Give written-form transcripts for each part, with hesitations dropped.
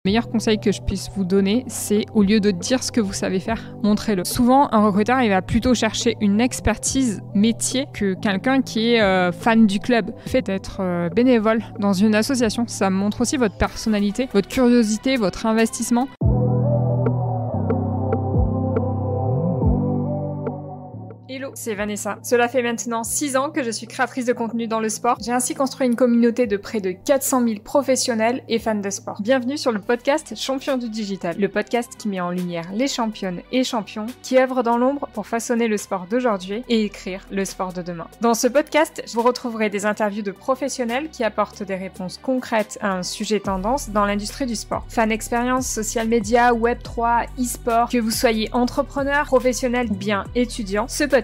Le meilleur conseil que je puisse vous donner, c'est au lieu de dire ce que vous savez faire, montrez-le. Souvent, un recruteur, il va plutôt chercher une expertise métier que quelqu'un qui est fan du club. Le fait d'être bénévole dans une association, ça montre aussi votre personnalité, votre curiosité, votre investissement. Hello, c'est Vanessa. Cela fait maintenant 6 ans que je suis créatrice de contenu dans le sport. J'ai ainsi construit une communauté de près de 400 000 professionnels et fans de sport. Bienvenue sur le podcast Champions du Digital, le podcast qui met en lumière les championnes et champions qui œuvrent dans l'ombre pour façonner le sport d'aujourd'hui et écrire le sport de demain. Dans ce podcast, vous retrouverez des interviews de professionnels qui apportent des réponses concrètes à un sujet tendance dans l'industrie du sport. Fan expérience, social media, Web3, e-sport, que vous soyez entrepreneur, professionnel ou bien étudiant, ce podcast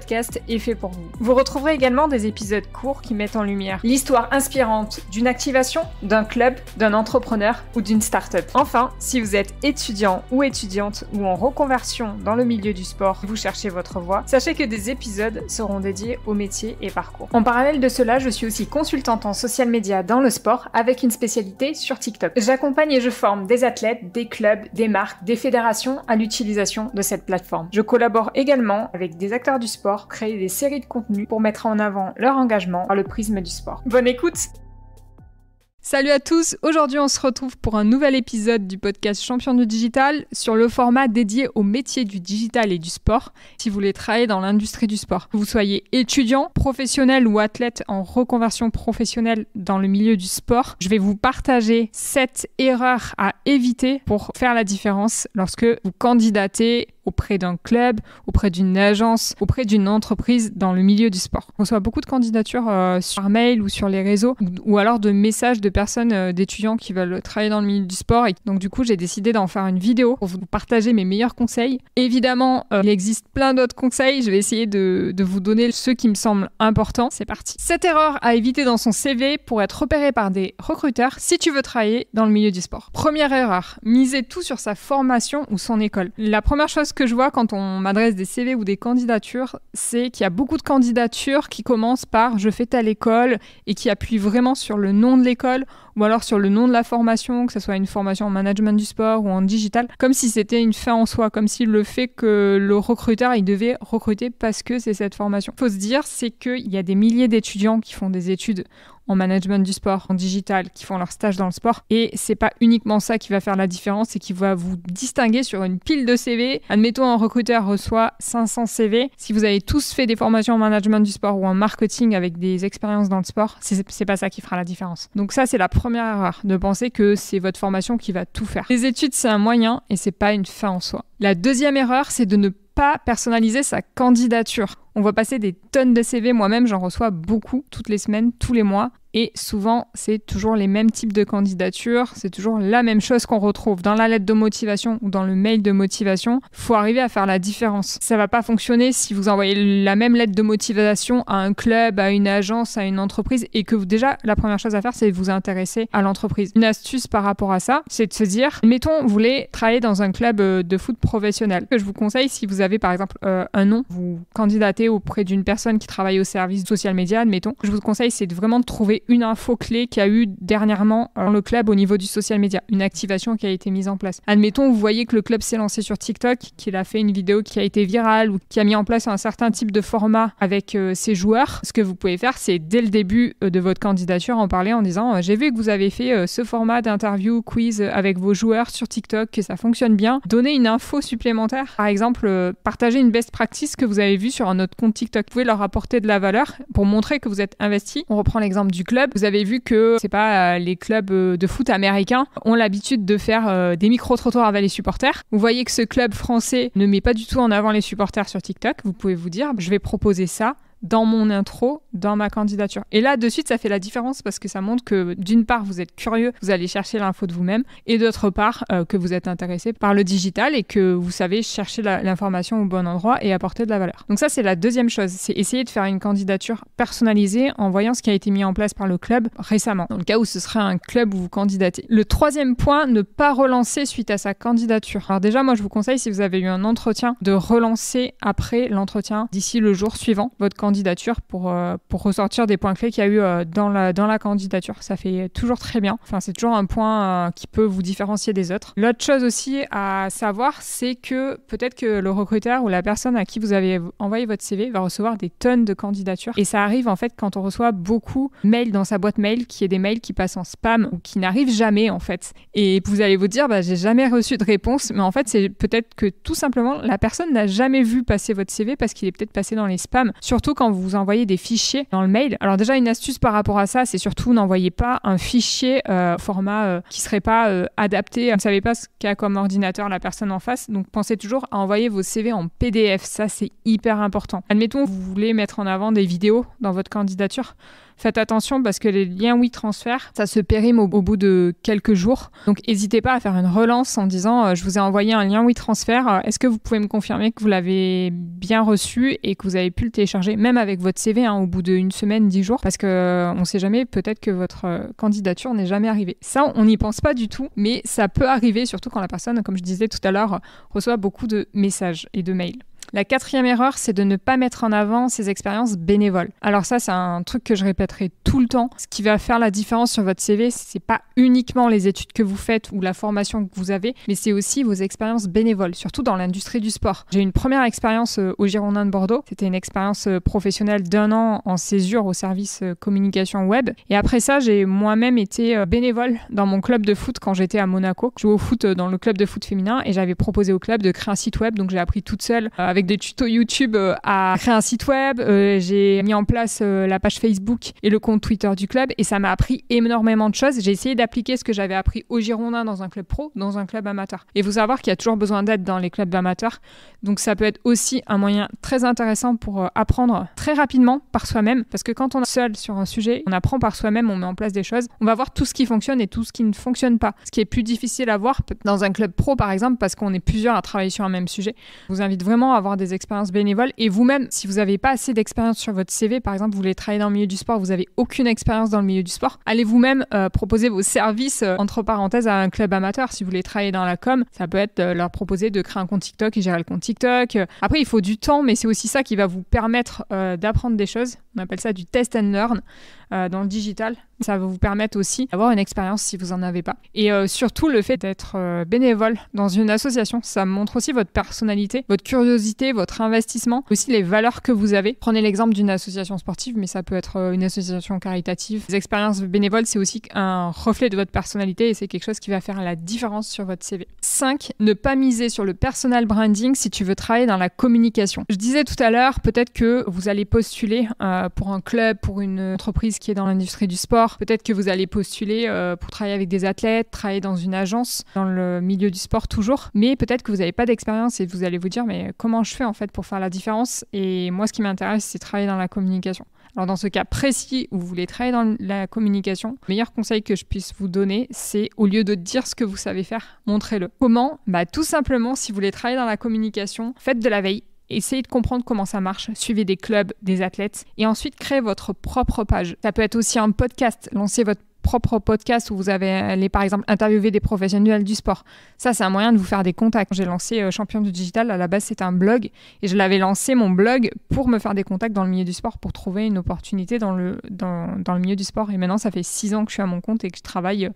est fait pour vous. Vous retrouverez également des épisodes courts qui mettent en lumière l'histoire inspirante d'une activation, d'un club, d'un entrepreneur ou d'une start-up. Enfin, si vous êtes étudiant ou étudiante ou en reconversion dans le milieu du sport, vous cherchez votre voie, sachez que des épisodes seront dédiés aux métiers et parcours. En parallèle de cela, je suis aussi consultante en social media dans le sport avec une spécialité sur TikTok. J'accompagne et je forme des athlètes, des clubs, des marques, des fédérations à l'utilisation de cette plateforme. Je collabore également avec des acteurs du sport, créer des séries de contenus pour mettre en avant leur engagement par le prisme du sport. Bonne écoute! Salut à tous, aujourd'hui on se retrouve pour un nouvel épisode du podcast Champions du Digital sur le format dédié au métier du digital et du sport. Si vous voulez travailler dans l'industrie du sport, que vous soyez étudiant, professionnel ou athlète en reconversion professionnelle dans le milieu du sport, je vais vous partager 7 erreurs à éviter pour faire la différence lorsque vous candidatez auprès d'un club, auprès d'une agence, auprès d'une entreprise dans le milieu du sport. On reçoit beaucoup de candidatures par mail ou sur les réseaux ou alors de messages de personnes, d'étudiants qui veulent travailler dans le milieu du sport. Et donc du coup, j'ai décidé d'en faire une vidéo pour vous partager mes meilleurs conseils. Évidemment, il existe plein d'autres conseils. Je vais essayer de vous donner ceux qui me semblent importants. C'est parti. 7 erreurs à éviter dans son CV pour être repéré par des recruteurs si tu veux travailler dans le milieu du sport. Première erreur, miser tout sur sa formation ou son école. La première chose que je vois quand on m'adresse des CV ou des candidatures, c'est qu'il y a beaucoup de candidatures qui commencent par « je fais telle école » et qui appuient vraiment sur le nom de l'école ou alors sur le nom de la formation, que ce soit une formation en management du sport ou en digital, comme si c'était une fin en soi, comme si le fait que le recruteur, il devait recruter parce que c'est cette formation. Il faut se dire, c'est qu'il y a des milliers d'étudiants qui font des études en management du sport, en digital, qui font leur stage dans le sport. Et c'est pas uniquement ça qui va faire la différence, c'est qui va vous distinguer sur une pile de CV. Admettons, un recruteur reçoit 500 CV. Si vous avez tous fait des formations en management du sport ou en marketing avec des expériences dans le sport, c'est pas ça qui fera la différence. Donc ça, c'est la première erreur, de penser que c'est votre formation qui va tout faire. Les études, c'est un moyen et c'est pas une fin en soi. La deuxième erreur, c'est de ne pas personnaliser sa candidature. On va passer des tonnes de CV. Moi-même, j'en reçois beaucoup, toutes les semaines, tous les mois. Et souvent, c'est toujours les mêmes types de candidatures. C'est toujours la même chose qu'on retrouve dans la lettre de motivation ou dans le mail de motivation. Il faut arriver à faire la différence. Ça va pas fonctionner si vous envoyez la même lettre de motivation à un club, à une agence, à une entreprise et que déjà, la première chose à faire, c'est de vous intéresser à l'entreprise. Une astuce par rapport à ça, c'est de se dire, mettons, vous voulez travailler dans un club de foot professionnel. Ce que je vous conseille, si vous avez par exemple un nom, vous candidatez auprès d'une personne qui travaille au service social media, admettons, je vous conseille, c'est vraiment de trouver une info clé qu'il y a eu dernièrement dans le club au niveau du social media, une activation qui a été mise en place. Admettons, vous voyez que le club s'est lancé sur TikTok, qu'il a fait une vidéo qui a été virale ou qui a mis en place un certain type de format avec ses joueurs. Ce que vous pouvez faire, c'est dès le début de votre candidature en parler en disant j'ai vu que vous avez fait ce format d'interview, quiz avec vos joueurs sur TikTok, que ça fonctionne bien. Donnez une info supplémentaire. Par exemple, partagez une best practice que vous avez vue sur un autre compte TikTok. Vous pouvez leur apporter de la valeur pour montrer que vous êtes investi. On reprend l'exemple du club. Vous avez vu que, c'est pas, les clubs de foot américains ont l'habitude de faire des micro-trottoirs avec les supporters. Vous voyez que ce club français ne met pas du tout en avant les supporters sur TikTok. Vous pouvez vous dire, je vais proposer ça dans mon intro, dans ma candidature. Et là, de suite, ça fait la différence parce que ça montre que d'une part, vous êtes curieux, vous allez chercher l'info de vous-même, et d'autre part, que vous êtes intéressé par le digital et que vous savez chercher l'information au bon endroit et apporter de la valeur. Donc ça, c'est la deuxième chose, c'est essayer de faire une candidature personnalisée en voyant ce qui a été mis en place par le club récemment, dans le cas où ce serait un club où vous candidatez. Le troisième point, ne pas relancer suite à sa candidature. Alors déjà, moi, je vous conseille, si vous avez eu un entretien, de relancer après l'entretien, d'ici le jour suivant, votre candidature candidature pour ressortir des points clés qu'il y a eu dans la candidature. Ça fait toujours très bien. Enfin, c'est toujours un point qui peut vous différencier des autres. L'autre chose aussi à savoir, c'est que peut-être que le recruteur ou la personne à qui vous avez envoyé votre CV va recevoir des tonnes de candidatures. Et ça arrive en fait quand on reçoit beaucoup de mails dans sa boîte mail, qui est des mails qui passent en spam ou qui n'arrivent jamais en fait. Et vous allez vous dire, j'ai jamais reçu de réponse. Mais en fait, c'est peut-être que tout simplement, la personne n'a jamais vu passer votre CV parce qu'il est peut-être passé dans les spams. Surtout quand vous envoyez des fichiers dans le mail. Alors déjà, une astuce par rapport à ça, c'est surtout n'envoyez pas un fichier format qui serait pas adapté. Vous ne savez pas ce qu'a comme ordinateur la personne en face. Donc pensez toujours à envoyer vos CV en PDF. Ça, c'est hyper important. Admettons, vous voulez mettre en avant des vidéos dans votre candidature. Faites attention parce que les liens WeTransfer, ça se périme au bout de quelques jours. Donc, n'hésitez pas à faire une relance en disant je vous ai envoyé un lien WeTransfer. Est-ce que vous pouvez me confirmer que vous l'avez bien reçu et que vous avez pu le télécharger, même avec votre CV, au bout d'une semaine, 10 jours, parce qu'on ne sait jamais, peut-être que votre candidature n'est jamais arrivée. Ça, on n'y pense pas du tout, mais ça peut arriver, surtout quand la personne, comme je disais tout à l'heure, reçoit beaucoup de messages et de mails. La 4e erreur, c'est de ne pas mettre en avant ses expériences bénévoles. Alors ça, c'est un truc que je répéterai tout le temps. Ce qui va faire la différence sur votre CV, c'est pas uniquement les études que vous faites ou la formation que vous avez, mais c'est aussi vos expériences bénévoles, surtout dans l'industrie du sport. J'ai eu une première expérience au Girondins de Bordeaux. C'était une expérience professionnelle d'1 an en césure au service communication web. Et après ça, j'ai moi-même été bénévole dans mon club de foot quand j'étais à Monaco. Je jouais au foot dans le club de foot féminin et j'avais proposé au club de créer un site web. Donc j'ai appris toute seule avec des tutos YouTube à créer un site web. J'ai mis en place la page Facebook et le compte Twitter du club et ça m'a appris énormément de choses. J'ai essayé d'appliquer ce que j'avais appris au Girondins dans un club pro, dans un club amateur. Et il faut savoir qu'il y a toujours besoin d'aide dans les clubs amateurs. Donc ça peut être aussi un moyen très intéressant pour apprendre très rapidement par soi-même. Parce que quand on est seul sur un sujet, on apprend par soi-même, on met en place des choses. On va voir tout ce qui fonctionne et tout ce qui ne fonctionne pas. Ce qui est plus difficile à voir dans un club pro par exemple, parce qu'on est plusieurs à travailler sur un même sujet. Je vous invite vraiment à avoir des expériences bénévoles et vous-même, si vous n'avez pas assez d'expérience sur votre CV, par exemple, vous voulez travailler dans le milieu du sport, vous n'avez aucune expérience dans le milieu du sport, allez vous-même proposer vos services, entre parenthèses, à un club amateur. Si vous voulez travailler dans la com, ça peut être leur proposer de créer un compte TikTok et gérer le compte TikTok. Après, il faut du temps, mais c'est aussi ça qui va vous permettre d'apprendre des choses. On appelle ça du test and learn dans le digital. Ça va vous permettre aussi d'avoir une expérience si vous n'en avez pas. Et surtout, le fait d'être bénévole dans une association, ça montre aussi votre personnalité, votre curiosité, votre investissement, aussi les valeurs que vous avez. Prenez l'exemple d'une association sportive, mais ça peut être une association caritative. Les expériences bénévoles, c'est aussi un reflet de votre personnalité et c'est quelque chose qui va faire la différence sur votre CV. 5. Ne pas miser sur le personal branding si tu veux travailler dans la communication. Je disais tout à l'heure, peut-être que vous allez postuler pour un club, pour une entreprise qui est dans l'industrie du sport. Peut-être que vous allez postuler pour travailler avec des athlètes, travailler dans une agence, dans le milieu du sport toujours. Mais peut-être que vous n'avez pas d'expérience et vous allez vous dire, mais comment je fais en fait pour faire la différence? Et moi, ce qui m'intéresse, c'est travailler dans la communication. Alors dans ce cas précis où vous voulez travailler dans la communication, le meilleur conseil que je puisse vous donner, c'est au lieu de dire ce que vous savez faire, montrez-le. Comment? Tout simplement, si vous voulez travailler dans la communication, faites de la veille. Essayez de comprendre comment ça marche, suivez des clubs, des athlètes et ensuite créez votre propre page. Ça peut être aussi un podcast, lancez votre propre podcast où vous allez par exemple interviewer des professionnels du sport. Ça, c'est un moyen de vous faire des contacts. J'ai lancé Champion du Digital, à la base c'était un blog et je l'avais lancé mon blog pour me faire des contacts dans le milieu du sport, pour trouver une opportunité dans le milieu du sport. Et maintenant, ça fait 6 ans que je suis à mon compte et que je travaille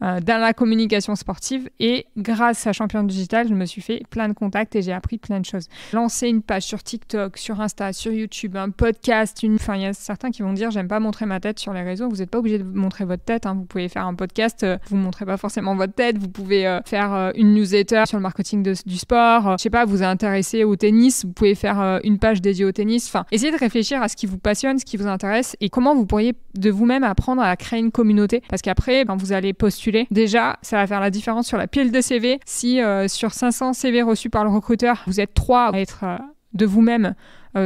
dans la communication sportive et grâce à Champion Digital, je me suis fait plein de contacts et j'ai appris plein de choses. Lancer une page sur TikTok, sur Insta, sur YouTube, un podcast, il y a certains qui vont dire j'aime pas montrer ma tête sur les réseaux. Vous n'êtes pas obligé de montrer votre tête, Vous pouvez faire un podcast, vous montrez pas forcément votre tête, vous pouvez faire une newsletter sur le marketing du sport, je sais pas, vous êtes intéressé au tennis, vous pouvez faire une page dédiée au tennis. Essayez de réfléchir à ce qui vous passionne, ce qui vous intéresse et comment vous pourriez de vous-même apprendre à créer une communauté, parce qu'après vous allez postuler. Déjà, ça va faire la différence sur la pile de CV. Si sur 500 CV reçus par le recruteur, vous êtes 3 à être de vous-même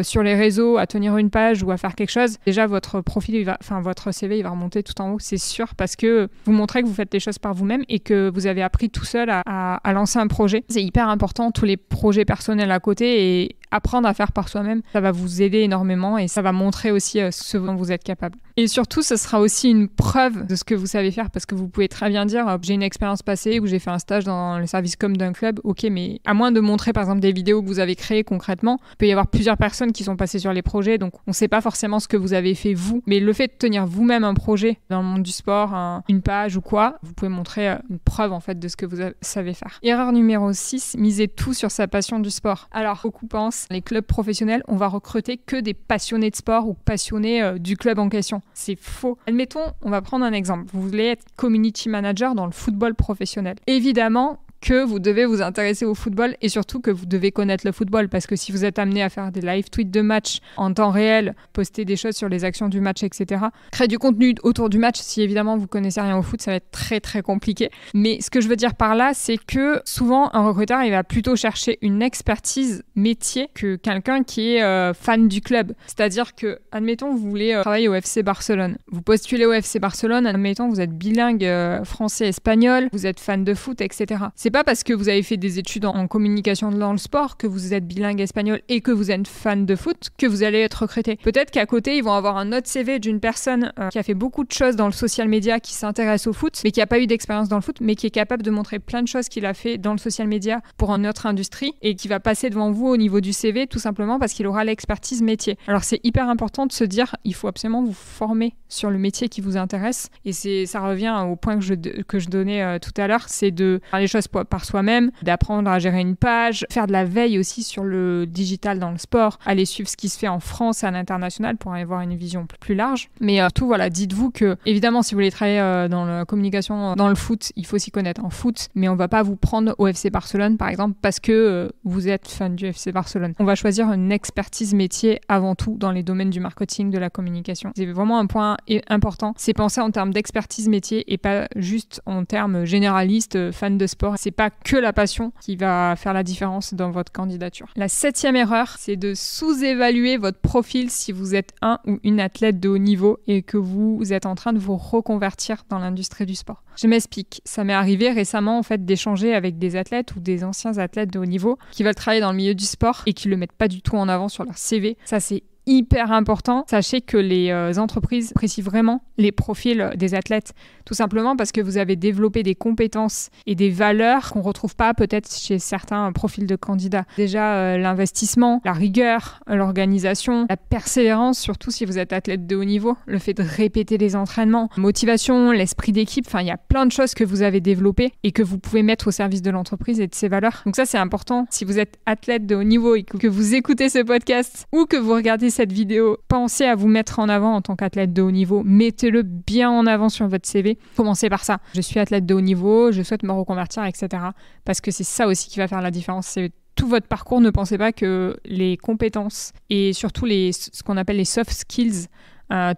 sur les réseaux, à tenir une page ou à faire quelque chose, déjà votre profil, votre CV, il va remonter tout en haut, c'est sûr, parce que vous montrez que vous faites les choses par vous-même et que vous avez appris tout seul à lancer un projet. C'est hyper important, tous les projets personnels à côté, et apprendre à faire par soi-même, ça va vous aider énormément et ça va montrer aussi ce dont vous êtes capable. Et surtout, ce sera aussi une preuve de ce que vous savez faire parce que vous pouvez très bien dire j'ai une expérience passée où j'ai fait un stage dans le service com d'un club. Ok, mais à moins de montrer par exemple des vidéos que vous avez créées concrètement, il peut y avoir plusieurs personnes qui sont passées sur les projets, donc on ne sait pas forcément ce que vous avez fait vous. Mais le fait de tenir vous-même un projet dans le monde du sport, une page ou quoi, vous pouvez montrer une preuve en fait de ce que vous savez faire. Erreur numéro 6, misez tout sur sa passion du sport. Alors, beaucoup pensent, les clubs professionnels, on va recruter que des passionnés de sport ou passionnés du club en question. C'est faux. Admettons, on va prendre un exemple. Vous voulez être community manager dans le football professionnel. Évidemment que vous devez vous intéresser au football et surtout que vous devez connaître le football parce que si vous êtes amené à faire des live tweets de match en temps réel, poster des choses sur les actions du match, etc., créer du contenu autour du match, si évidemment vous connaissez rien au foot, ça va être très très compliqué. Mais ce que je veux dire par là, c'est que souvent un recruteur, il va plutôt chercher une expertise métier que quelqu'un qui est fan du club. C'est-à-dire que, admettons, vous voulez travailler au FC Barcelone. Vous postulez au FC Barcelone, admettons, vous êtes bilingue français-espagnol, vous êtes fan de foot, etc. C'est pas parce que vous avez fait des études en communication dans le sport, que vous êtes bilingue espagnol et que vous êtes fan de foot, que vous allez être recruté. Peut-être qu'à côté, ils vont avoir un autre CV d'une personne qui a fait beaucoup de choses dans le social media, qui s'intéresse au foot, mais qui n'a pas eu d'expérience dans le foot, mais qui est capable de montrer plein de choses qu'il a fait dans le social media pour une autre industrie et qui va passer devant vous au niveau du CV, tout simplement parce qu'il aura l'expertise métier. Alors c'est hyper important de se dire, il faut absolument vous former sur le métier qui vous intéresse. Et ça revient au point que je donnais tout à l'heure, c'est de faire les choses par soi-même, d'apprendre à gérer une page, faire de la veille aussi sur le digital dans le sport, aller suivre ce qui se fait en France et à l'international pour avoir une vision plus large. Mais tout, voilà, dites-vous que, évidemment, si vous voulez travailler dans la communication, dans le foot, il faut s'y connaître en foot, mais on va pas vous prendre au FC Barcelone, par exemple, parce que vous êtes fan du FC Barcelone. On va choisir une expertise métier avant tout dans les domaines du marketing, de la communication. C'est vraiment un point important, c'est penser en termes d'expertise métier et pas juste en termes généralistes, fan de sport. C'est pas que la passion qui va faire la différence dans votre candidature. La 7e erreur, c'est de sous-évaluer votre profil si vous êtes un ou une athlète de haut niveau et que vous êtes en train de vous reconvertir dans l'industrie du sport. Je m'explique. Ça m'est arrivé récemment en fait d'échanger avec des athlètes ou des anciens athlètes de haut niveau qui veulent travailler dans le milieu du sport et qui le mettent pas du tout en avant sur leur CV. Ça, c'est hyper important. Sachez que les entreprises apprécient vraiment les profils des athlètes, tout simplement parce que vous avez développé des compétences et des valeurs qu'on ne retrouve pas peut-être chez certains profils de candidats. Déjà, l'investissement, la rigueur, l'organisation, la persévérance, surtout si vous êtes athlète de haut niveau, le fait de répéter les entraînements, motivation, l'esprit d'équipe, enfin, il y a plein de choses que vous avez développées et que vous pouvez mettre au service de l'entreprise et de ses valeurs. Donc ça, c'est important. Si vous êtes athlète de haut niveau et que vous écoutez ce podcast ou que vous regardez cette vidéo, pensez à vous mettre en avant en tant qu'athlète de haut niveau. Mettez-le bien en avant sur votre CV. Commencez par ça. Je suis athlète de haut niveau, je souhaite me reconvertir, etc. Parce que c'est ça aussi qui va faire la différence. C'est tout votre parcours. Ne pensez pas que les compétences et surtout ce qu'on appelle les soft skills,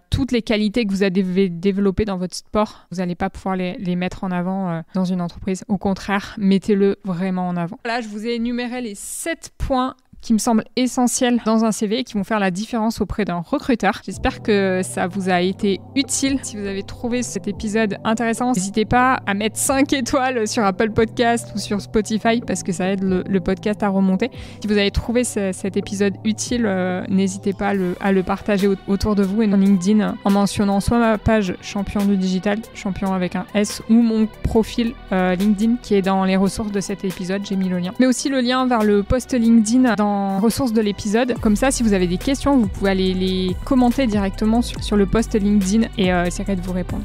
toutes les qualités que vous avez développées dans votre sport, vous n'allez pas pouvoir les mettre en avant dans une entreprise. Au contraire, mettez-le vraiment en avant. Là, je vous ai énuméré les 7 points qui me semblent essentiels dans un CV et qui vont faire la différence auprès d'un recruteur. J'espère que ça vous a été utile. Si vous avez trouvé cet épisode intéressant, n'hésitez pas à mettre 5 étoiles sur Apple Podcast ou sur Spotify parce que ça aide le podcast à remonter. Si vous avez trouvé cet épisode utile, n'hésitez pas à le partager autour de vous et dans LinkedIn en mentionnant soit ma page Champion du Digital, champion avec un S, ou mon profil LinkedIn qui est dans les ressources de cet épisode. J'ai mis le lien. Mais aussi le lien vers le post LinkedIn dans ressources de l'épisode. Comme ça, si vous avez des questions, vous pouvez aller les commenter directement sur le post LinkedIn et j'essaierai de vous répondre.